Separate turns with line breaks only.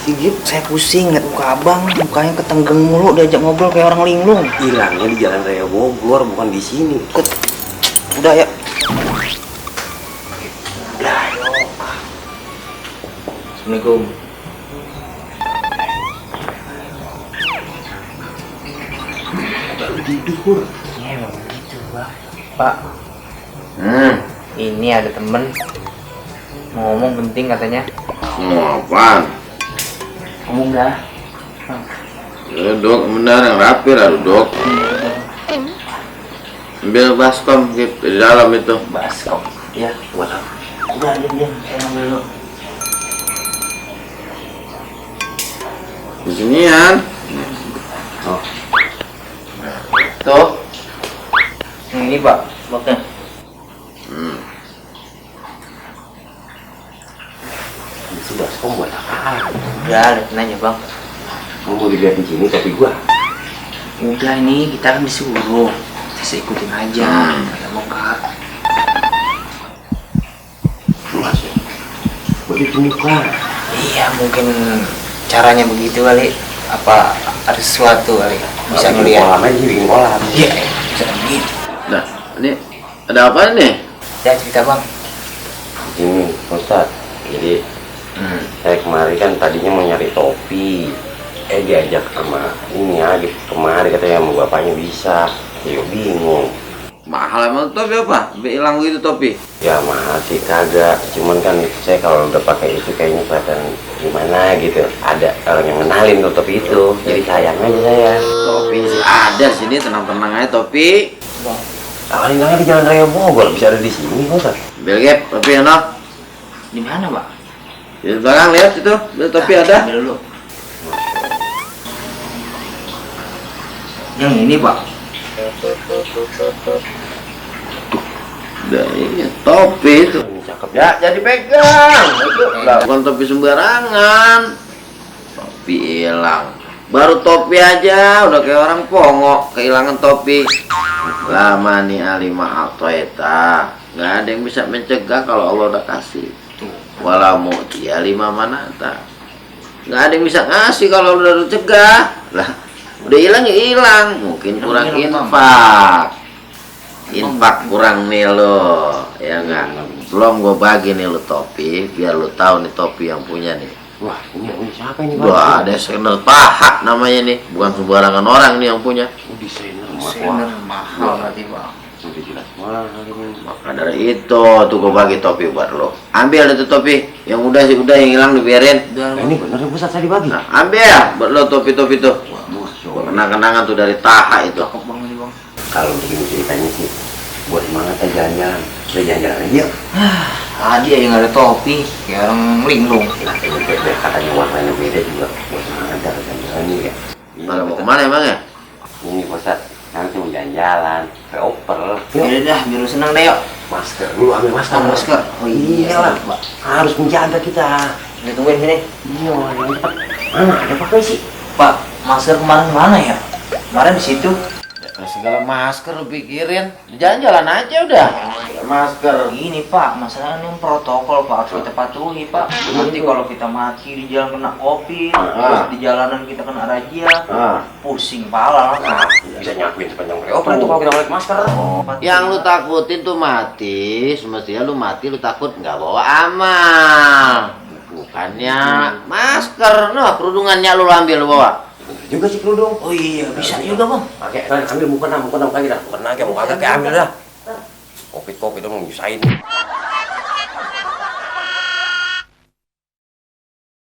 sih Gip? Saya pusing liat muka abang, mukanya ketenggeng mulu, diajak ngobrol kayak orang linglung.
Hilangnya di Jalan Raya Bogor, bukan di sini.
Ikut. Udah ya. Udah ayo. Assalamualaikum.
Baru tidur.
Ya emang begitu Pak. Ini ada temen mau ngomong penting katanya.
Mau apaan?
Ngomong dah.
Ya dok, benar yang rapi lah dok. Ambil baskom gitu di dalam itu.
Baskom. Ya,
Walah.
udah diam. Saya ngambil dulu.
Di sinian.
Oh. Tuh. Ini Pak, baknya.
Itu baskom buat apa?
Udah, liatin aja Bang.
Kamu mau dilihat di sini topi gua?
Udah ini kita kan disuruh. Saya ikutin aja. Kata mau Kak.
Mas ya. Begitu muka.
Iya, mungkin caranya begitu kali. Apa ada sesuatu kali? Bisa ngeliat.
Kolam aja, bikin kolam.
Iya, bisa begitu.
Nah, ini ada apa nih?
Ya cerita Bang.
Ini Ustaz. Jadi saya kemarin kan tadinya mau nyari topi. Diajak sama ini ya, kemarin katanya sama bapaknya bisa. Ya bingung. Mahal emang topi apa? Hilang gitu topi? Ya mahal sih kagak. Cuman kan saya kalau udah pakai itu kayaknya kelihatan gimana gitu. Ada orang yang kenalin tuh topi itu. Jadi sayang aja saya. Topi sih ada sini, tenang-tenang aja topi. Paling nggak di Jalan Raya Bogor, bisa ada di sini kok. Belgep, topi enak.
Di mana Pak?
Di belakang lihat itu, topi ada.
Ambil dulu. Yang ini Pak.
Udah ini topi itu. Cakep ya, jadi pegang. Itu bukan topi sembarangan. Topi hilang. Baru topi aja udah kayak orang pongok, kehilangan topi. Lama nih alima atoeta. Nggak ada yang bisa mencegah kalau Allah udah kasih. Wala mu'ti alima manata. Nggak ada yang bisa ngasih kalau udah dicegah. Lah, udah hilang ya hilang. Mungkin kurang infak kurang nih lo, ya enggak. Belum gue bagi nih lo topi, biar lo tahu nih topi yang punya nih. Wah, ini siapa ini? Wah, desainer Paha namanya nih, bukan sembarangan orang nih yang punya. Desainer
mahal berarti Pak.
Udah jelas mahal ini. Maka dari itu tuh gue bagi topi buat lo. Ambil itu topi, yang udah sih udah, yang hilang dibiarin.
Ini
Bener ya pusat saya dibagi. Nah, ambil ya buat lo topi-topi tuh. Kenang-kenangan tuh dari Taha itu.
Cakep banget nih Bang.
Kalau begini ceritanya sih, buat semangat aja jalan-jalan. Udah jalan-jalan aja yuk.
Tadi aja nggak ada topi, kayak orang linglung.
Nah, ini beda, katanya warnanya beda juga. Buat semangat jalan-jalan ya. Kalau mau kemana emang ya? Ini Ustaz, nanti mau jalan-jalan ke Oper.
Yaudah dah, biar lu seneng deh yuk.
Masker dulu, ambil masker.
Masker. Oh iya
lah,
Pak.
harus menjaga kita.
Udah tungguin sini.
Iya, yang cepat. Mana ada pakai sih?
Pak, masker kemarin mana ya? Kemarin di situ.
Segala masker lu pikirin, jalan-jalan aja udah. Masker.
Ini Pak, masalahnya ini protokol Pak, harus kita patuhi Pak. Nanti kalau kita mati di jalan kena COVID, terus di jalanan kita kena razia, pusing pala langsung.
Bisa nyakuin sepanjang Oper itu kalau kita pakai masker. Yang lu takutin tuh mati, semestinya lu mati lu takut nggak bawa amal. Bukannya masker, nah kerudungannya lu ambil lu bawa. Juga sih kerudung.
Oh iya, bisa juga Bang.
Pakai, ambil mukena kaki dah. Mukena kayak mau kagak kayak ambil dah. Kopi dong mau nyusahin.